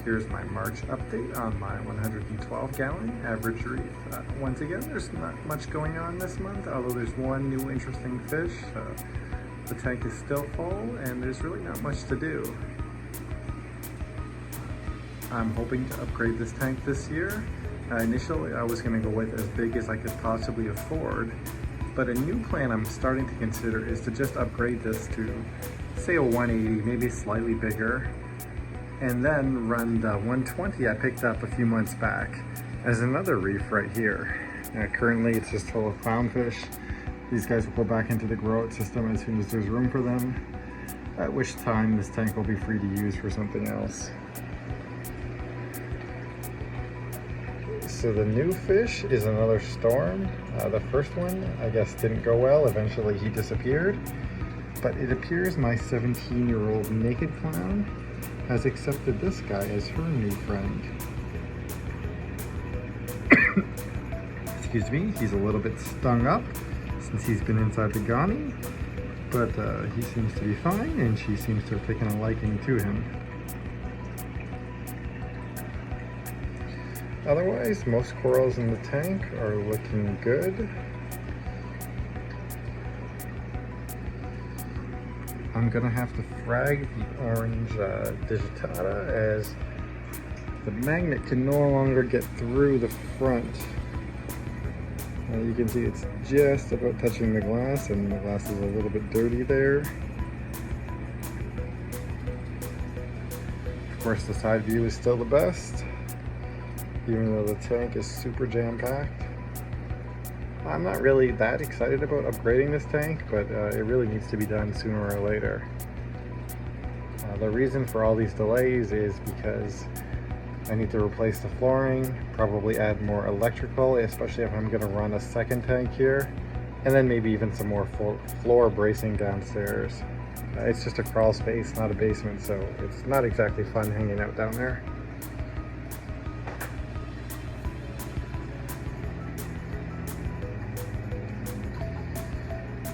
Here's my March update on my 112 gallon Average Reef. Once again, there's not much going on this month, although there's one new interesting fish. The tank is still full and there's really not much to do. I'm hoping to upgrade this tank this year. Initially, I was going to go with as big as I could possibly afford, but a new plan I'm starting to consider is to just upgrade this to, say, a 180, maybe slightly bigger, and then run the 120 I picked up a few months back as another reef right here. Currently it's just full of clownfish. These guys will go back into the grow-out system as soon as there's room for them, at which time this tank will be free to use for something else. So the new fish is another storm. The first one, I guess, didn't go well. Eventually he disappeared. But it appears my 17-year-old naked clown has accepted this guy as her new friend. Excuse me, he's a little bit stung up since he's been inside the gonny, but he seems to be fine and she seems to have taken a liking to him. Otherwise, most corals in the tank are looking good. I'm gonna have to frag the orange digitata as the magnet can no longer get through the front. You can see it's just about touching the glass, and the glass is a little bit dirty there. Of course, the side view is still the best, even though the tank is super jam-packed. I'm not really that excited about upgrading this tank, but it really needs to be done sooner or later. The reason for all these delays is because I need to replace the flooring, probably add more electrical, especially if I'm going to run a second tank here, and then maybe even some more floor bracing downstairs. It's just a crawl space, not a basement, so it's not exactly fun hanging out down there.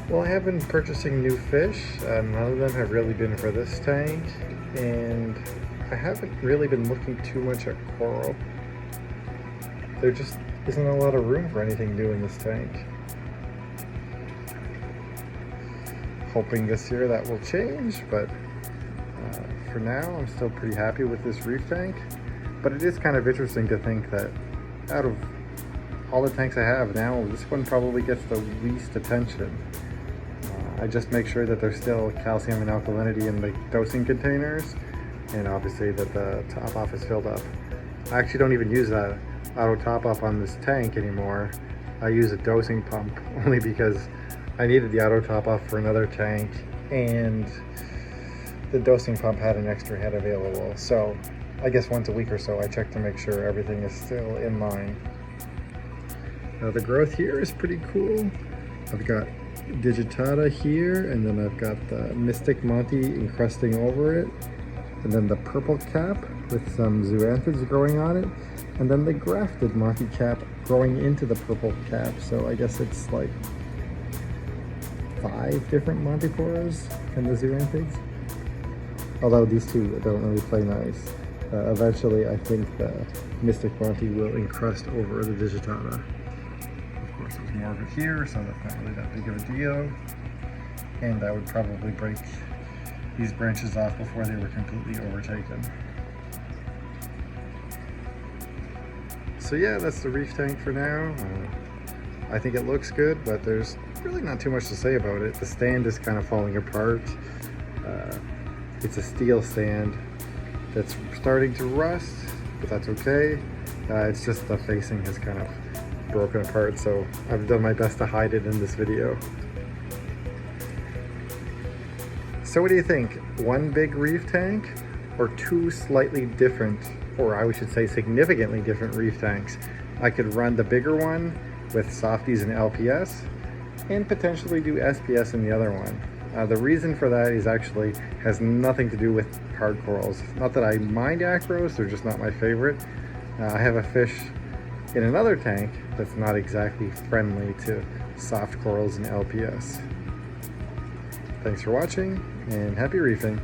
Well, I have been purchasing new fish. None of them have really been for this tank, and I haven't really been looking too much at coral. There just isn't a lot of room for anything new in this tank. Hoping this year that will change, but for now I'm still pretty happy with this reef tank. But it is kind of interesting to think that out of all the tanks I have now, this one probably gets the least attention. I just make sure that there's still calcium and alkalinity in the dosing containers, and obviously that the top off is filled up. I actually don't even use that auto top up on this tank anymore. I use a dosing pump only because I needed the auto top off for another tank, and the dosing pump had an extra head available. So I guess once a week or so I check to make sure everything is still in line. Now the growth here is pretty cool. I've got digitata here, and then I've got the Mystic Monty encrusting over it, and then the purple cap with some zoanthids growing on it, and then the grafted Monty cap growing into the purple cap. So I guess it's like 5 different Montiporas and the zoanthids. Although these two don't really play nice. Eventually I think the Mystic Monty will encrust over the digitata. Of course, there's more of it here, so that's not really that big of a deal. And I would probably break these branches off before they were completely overtaken. So yeah, that's the reef tank for now. I think it looks good, but there's really not too much to say about it. The stand is kind of falling apart. It's a steel stand that's starting to rust, but that's okay. It's just the facing has kind of broken apart, so I've done my best to hide it in this video. So what do you think? One big reef tank or two slightly different, or I should say significantly different reef tanks? I could run the bigger one with softies and LPS and potentially do SPS in the other one. The reason for that is actually has nothing to do with hard corals. Not that I mind acros, they're just not my favorite. I have a fish in another tank that's not exactly friendly to soft corals and LPS. Thanks for watching, and happy reefing.